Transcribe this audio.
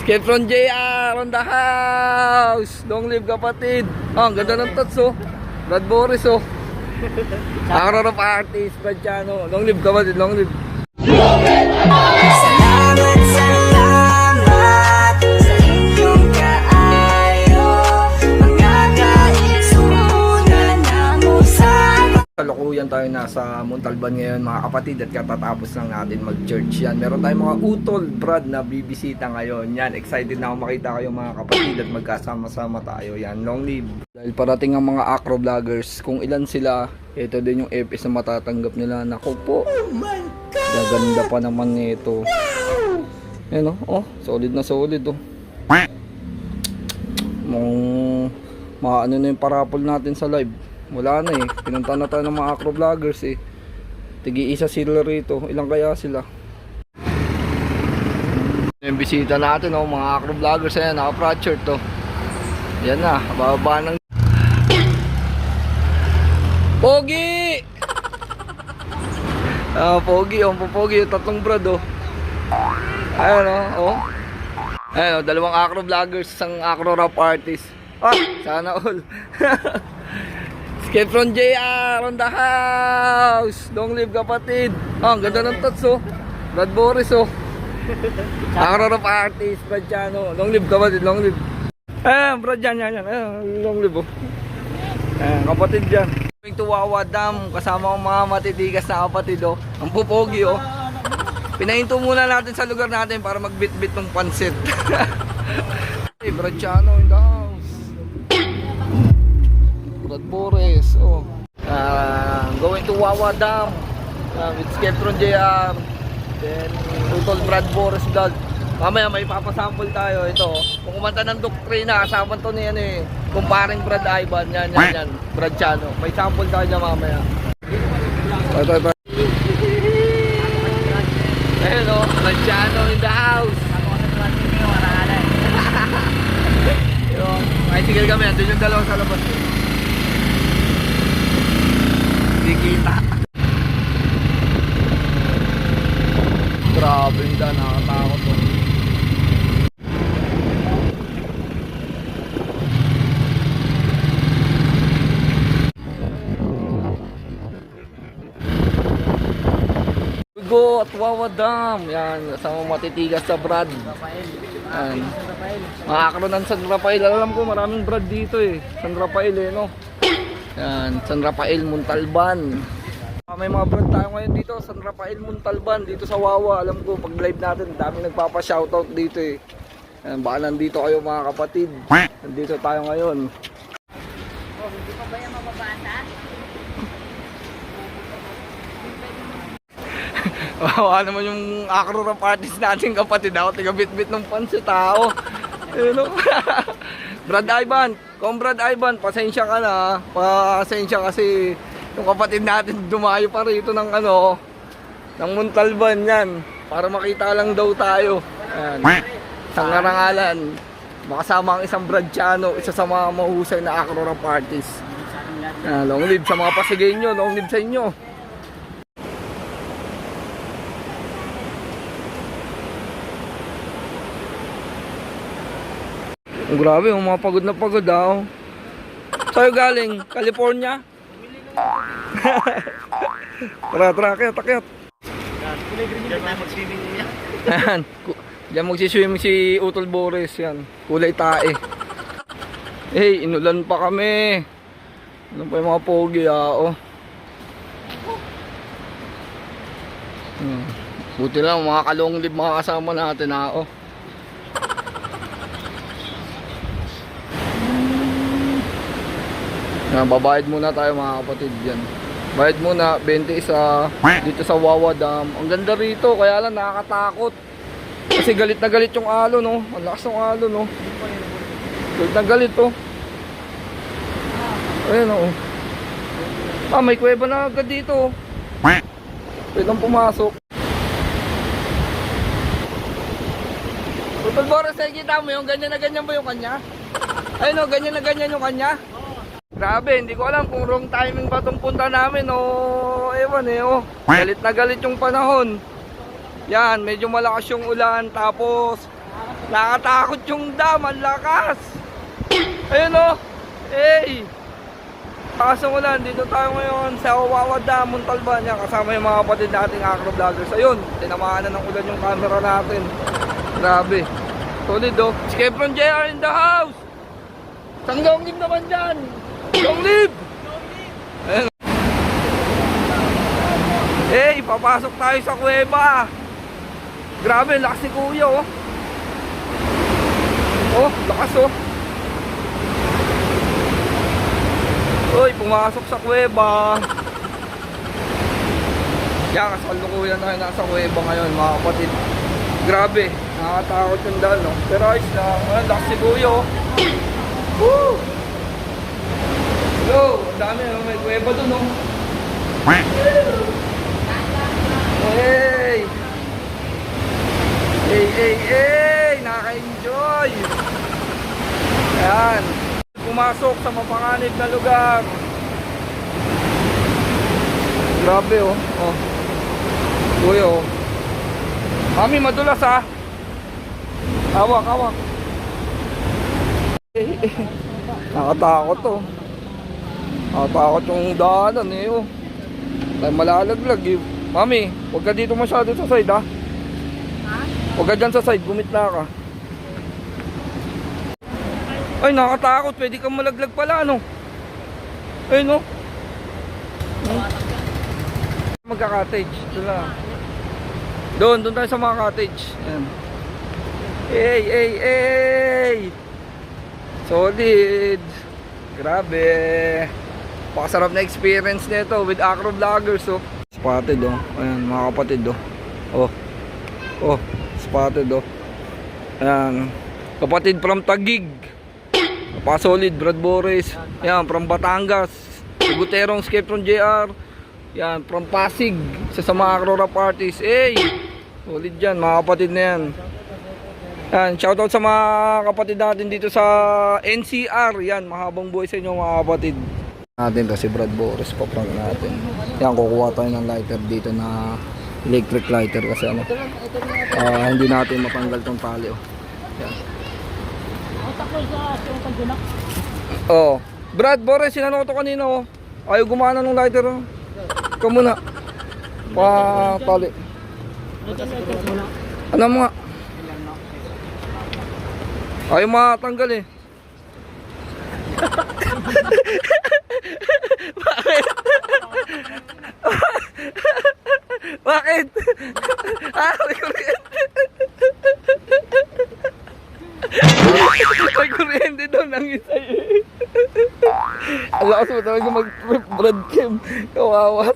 Escape from JR on the house. Long live kapatid. Oh, ang ganda ng tots oh. Brad Boris oh. Arrow of artist, Brad Chano. Long live kapatid, long live. Salamat, salamat sa inyong kaayo. Mga kaigsunan na mo sa Kalukuyan tayo nasa Montalban ngayon mga kapatid at katatapos lang natin mag-church yan. Meron tayong mga utol, Brad, na bibisita ngayon. Yan, excited na ako makita kayo mga kapatid at magkasama-sama tayo. Yan, long live. Dahil parating ang mga acro vloggers, kung ilan sila, ito din yung FS na matatanggap nila. Naku po, gaganda pa naman nito. Yan oh, solid na solid oh. Maano na yung parapol natin sa live. Wala na eh, pinunta na tayo ng mga acro vloggers eh. Tigi-isa sila rito, ilang kaya sila? Yung bisita natin oh, mga acro vloggers ayan, naka-fracture to. Yan na, bababa ng Pogi! Pogi, Pogi, yung tatlong Brad oh. Ayan oh. Ayan oh, dalawang acro vloggers, isang acro rap artist. Sana all. Escape from JR on the house. Long live kapatid. Ang ganda ng tots oh. Brad Boris oh. Acro rap artist, Brad Chano. Long live kapatid, long live. Brad yan. Long live oh. Kapatid dyan. Going to Wawa Dam, kasama ang mga matitigas na kapatid oh. Ang pupogi oh. Pinahinto muna natin sa lugar natin para magbit-bit ng pansit. Hey, Brad Chano in the house. Brad Boris oh. Going to Wawa Dam with Escape from JR. Then Utol Brad Boris vlog. Mamaya may papasample tayo. Ito kung kumanta ng Doktrina, kasama to ni kumparing Brad Ivan. Yan Brad Chano. May sample tayo dyan mamaya. Ito. Ayun o, Brad Chano in the house. Bicycle kami, andun yung dalawa sa labas. Hindi kita. Grabe nila, nakakatakot o. Go at Wawa Dam. Yan, kasama matitigas sa Brad. Yan. Makakaro ng San Rafael. Alam ko maraming Brad dito eh. San Rafael eh no. Yan, San Rafael Montalban. May mga Brad tayo ngayon dito, San Rafael Montalban, dito sa Wawa. Alam ko pag live natin, daming nagpapa-shoutout dito eh. Yan, baka nandito kayo mga kapatid. Nandito tayo ngayon. Oh, hindi pa ba yan mababasa? Wawa naman yung acro rap artist natin kapatid. Ako tiga-bit-bit ng pansit tao. Ayun o. Brad Ivan, kung Brad Ivan, pasensya ka na. Pasensya kasi yung kapatid natin dumayo pa rito ng ng Montalban yan. Para makita lang daw tayo. Ayan. Sa ngarangalan, makasama ang isang Brad Chano, isa sa mga mahusay na acro rap artist. Long live sa mga Pasigueño, long live sa inyo. Oh, grabe, yung mga pagod na pagod daw. Sa'yo galing? California? Tara, akyat. Ayan, diyan magsiswimming si Utol Boris yan. Kulay tae. Hey, inulan pa kami. Ano pa yung mga pogi oh. Buti lang mga kalonglib mga kasama natin oh. Babayad muna tayo mga kapatid yan. Bayad muna 20 isa dito sa Wawa Dam. Ang ganda rito, kaya lang nakakatakot. Kasi galit na galit yung alon no. Ang lakas ng alon no. Galit na galit oh. Ayun oh. May kuweba na agad dito. Pwedeng pumasok. Utol Boris, kita mo yung ganyan na ganyan ba yung kanya? Ayun oh, ganyan na ganyan yung kanya. Grabe, hindi ko alam kung wrong timing ba itong punta namin o ewan oh. Galit na galit yung panahon. Yan, medyo malakas yung ulan tapos Nakatakot yung dam, ang lakas. Ayun o. Hey. Kaso wala, dito tayo ngayon sa Wawa Dam, Montalban. Yan, kasama yung mga kapatid nating acro vloggers. Ayun, tinamaan na ng ulan yung camera natin. Grabe. Solid oh. Skepron JR in the house. Sang long live naman dyan. Long live. Ayun. Hey, papasok tayo sa kuweba. Grabe, lakas ni kuya oh. Oh, lakas oh. Uy, pumasok sa kuweba. Yan, kasalukuyan na nasa kuweba ngayon mga kapatid. Grabe, nakakatakot yung daan no? Pero ayos lang, ang lakas si kuya oh. Woo! Hello, ang dami oh, may kuweba dun oh. Hey! Hey! Nakaka-enjoy! Ayan. Pumasok sa mapanganib na lugar. Grabe oh. Oh. Kuya oh. Mami, madulas ha. Hawak. Nakatakot oh. Nakatakot yung daanan eh oh. Tayo malalaglag eh. Mami, huwag ka dito masyado sa side ha. Huwag ka dyan sa side, gumitla ka. Ay, nakatakot. Pwede kang malaglag pala, ano? Ayun, no? Magka-cottage. Doon tayo sa mga cottage. Ayan. Hey! Solid. Grabe. Pakasarap na experience nito with acro vloggers, oh. Spotted, oh. Ayan, mga kapatid, oh. Oh, spotted, oh. Ayan. Kapatid from Taguig. Pa-solid, Brad Boris. Yan, from Batangas. Guterong Skepron JR. Yan, from Pasig. Isa sa mga acro parties. Hey! Solid yan, mga kapatid na yan. Yan, shoutout sa mga kapatid natin dito sa NCR. Yan, mahabang buhay sa inyo mga kapatid. Natin to si Brad Boris, paprank natin. Yan, kukuha tayo ng lighter dito na electric lighter kasi ano. Hindi natin matanggal tong tali oh. Yan. Oh, Brad Boris, sinano ko to kanina oh. Ayaw gumana ng lighter oh. Ikaw muna. Tali. Ano mo nga? Ayaw matanggal eh. Bakit? Bakit? May kuryente. May kuryente daw ng isa eh. Ang lakas mo talaga mag-Brad Kim. Kawawa.